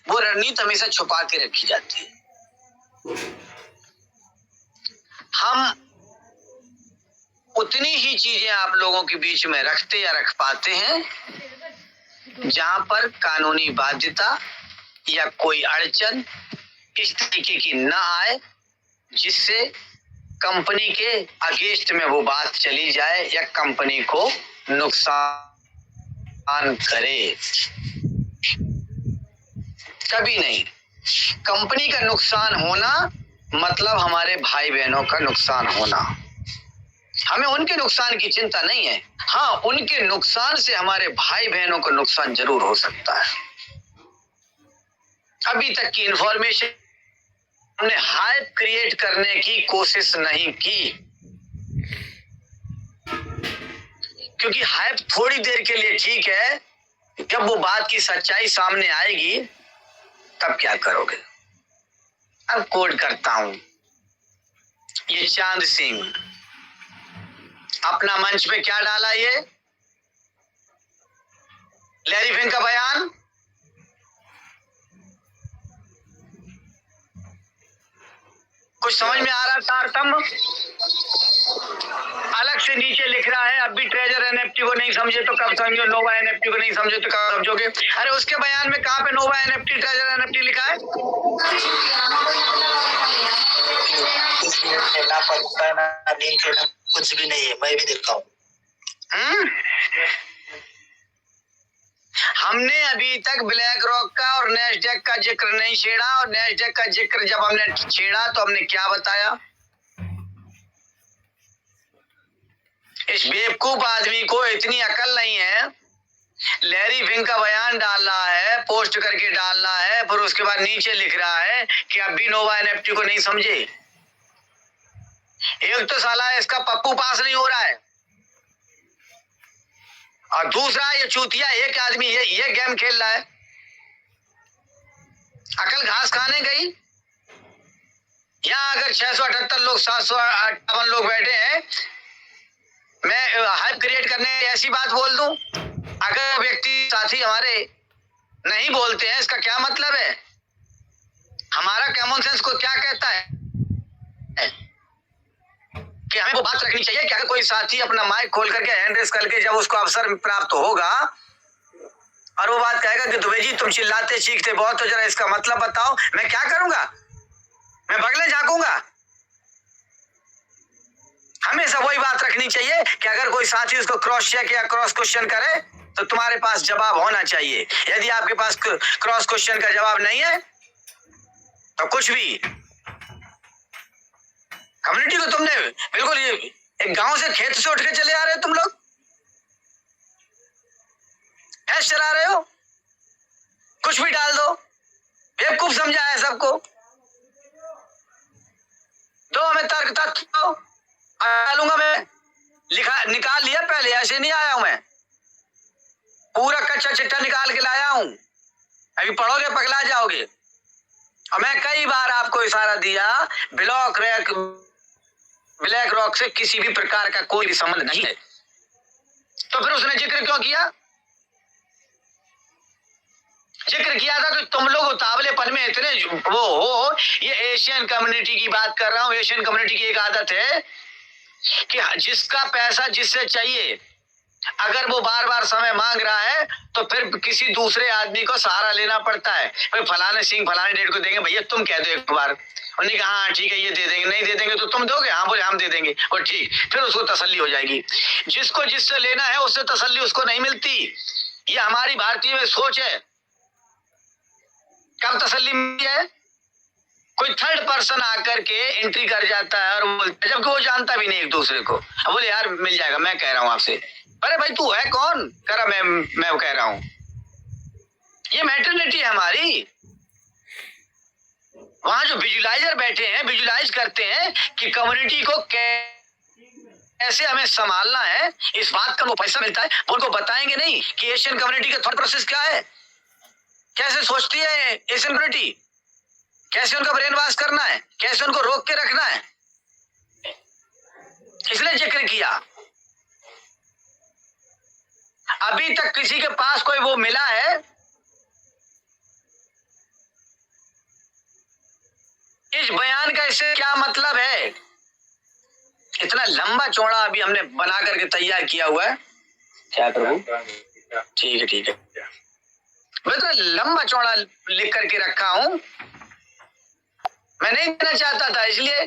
वो रणनीति हमेशा छुपा के रखी जाती है। हम उतनी ही चीजें आप लोगों के बीच में रखते या रख पाते हैं जहां पर कानूनी बाध्यता या कोई अड़चन इस तरीके की ना आए जिससे कंपनी के अगेंस्ट में वो बात चली जाए या कंपनी को नुकसान करे। कभी नहीं। कंपनी का नुकसान होना मतलब हमारे भाई बहनों का नुकसान होना। हमें उनके नुकसान की चिंता नहीं है। हाँ, उनके नुकसान से हमारे भाई बहनों को नुकसान जरूर हो सकता है। अभी तक की इंफॉर्मेशन हमने हाइप क्रिएट करने की कोशिश नहीं की, क्योंकि हाइप थोड़ी देर के लिए ठीक है, जब वो बात की सच्चाई सामने आएगी तब क्या करोगे। अब कोड करता हूं। ये चांद सिंह अपना मंच पे क्या डाला, ये लैरी फिंक का बयान। कुछ समझ में आ रहा तारतम्य? अलग से नीचे लिख रहा है, अब भी ट्रेजर एनएफटी को नहीं समझे तो कब समझो, नोवा एनएफटी को नहीं समझे तो कब समझोगे। अरे उसके बयान में कहां पे नोवा एनएफटी ट्रेजर एनएफटी लिखा है? ना पता ना नहीं, कुछ भी नहीं है, मैं भी देखता हूँ। हमने अभी तक ब्लैक रॉक का और नैस्डैक का जिक्र नहीं छेड़ा, और नैस्डैक का जिक्र जब हमने छेड़ा तो हमने क्या बताया? इस बेवकूफ आदमी को इतनी अकल नहीं है, लैरी फिंक का बयान डालना है, पोस्ट करके डालना है, फिर उसके बाद नीचे लिख रहा है कि अब भी नोवा एनएफटी को नहीं समझे। एक तो साला इसका पप्पू पास नहीं हो रहा है, और दूसरा ये चूतिया एक आदमी ये गेम खेल रहा है। अकल घास खाने गई। यहाँ अगर 678 लोग 758 लोग बैठे हैं, मैं हाइप क्रिएट करने ऐसी बात बोल दूं, अगर व्यक्ति साथी हमारे नहीं बोलते हैं, इसका क्या मतलब है? हमारा कॉमन सेंस को क्या कहता है कि हमें वो बात रखनी चाहिए कि अगर कोई साथी अपना माइक खोल करके हैंड रेस करके जब उसको अवसर प्राप्त होगा और वो बात कहेगा कि दुबे जी तुम चिल्लाते चीखते बहुत हो, जरा इसका मतलब बताओ, मैं क्या करूंगा? मैं बगले झांकूंगा? हमेशा वही बात रखनी चाहिए कि अगर कोई साथी उसको क्रॉस चेक या क्रॉस क्वेश्चन करे तो तुम्हारे पास जवाब होना चाहिए। यदि आपके पास क्रॉस क्वेश्चन का जवाब नहीं है तो कुछ भी। कम्युनिटी को तुमने बिल्कुल ये एक गांव से खेत से उठ के चले आ रहे हो, तुम लोग ऐसे चला रहे हो, कुछ भी डाल दो, बेवकूफ समझा है सबको। दो हमें तर्क तत्व डालूंगा मैं, लिखा निकाल लिया पहले, ऐसे नहीं आया हूं मैं, पूरा कच्चा चिट्ठा निकाल के लाया हूं। अभी पढ़ोगे पगला जाओगे। और मैं कई बार आपको इशारा दिया, ब्लैक रॉक से किसी भी प्रकार का कोई भी संबंध नहीं है, तो फिर उसने जिक्र क्यों किया? जिक्र किया था कि तुम लोग उतावलेपन में इतने वो हो। ये एशियन कम्युनिटी की बात कर रहा हूं। एशियन कम्युनिटी की एक आदत है कि जिसका पैसा जिससे चाहिए, अगर वो बार बार समय मांग रहा है तो फिर किसी दूसरे आदमी को सहारा लेना पड़ता है। भाई फलाने सिंह फलाने डेट को देंगे, भैया तुम कह दो एक बार। उन्होंने कहा हाँ ठीक है ये दे देंगे, नहीं दे देंगे तो तुम दोगे? हाँ बोले हम दे देंगे, और ठीक, फिर उसको तसल्ली हो जाएगी। जिसको जिससे लेना है उससे तसल्ली उसको नहीं मिलती। ये हमारी भारतीय में सोच है। कब तसल्ली मिलती है? कोई थर्ड पर्सन आकर के एंट्री कर जाता है और बोलता है, जबकि वो जानता भी नहीं एक दूसरे को। बोले यार मिल जाएगा, मैं कह रहा हूं आपसे। अरे भाई तू है कौन? कह रहा मैं कह रहा हूं। ये मैटरनिटी है हमारी। वहां जो विजुलाइजर बैठे हैं, विजुलाइज करते हैं कि कम्युनिटी को कैसे हमें संभालना है, इस बात का वो पैसा मिलता है। उनको बताएंगे नहीं कि एशियन कम्युनिटी का थॉट प्रोसेस क्या है, कैसे सोचती है एशियन कम्युनिटी, कैसे उनका ब्रेन वॉश करना है, कैसे उनको रोक के रखना है। इसलिए जिक्र किया। अभी तक किसी के पास कोई वो मिला है इस बयान का इससे क्या मतलब है? इतना लंबा चौड़ा अभी हमने बना करके तैयार किया हुआ है। क्या प्रभु? ठीक है ठीक है, मैं तो लंबा चौड़ा लिख करके रखा हूं, मैं नहीं देना चाहता था इसलिए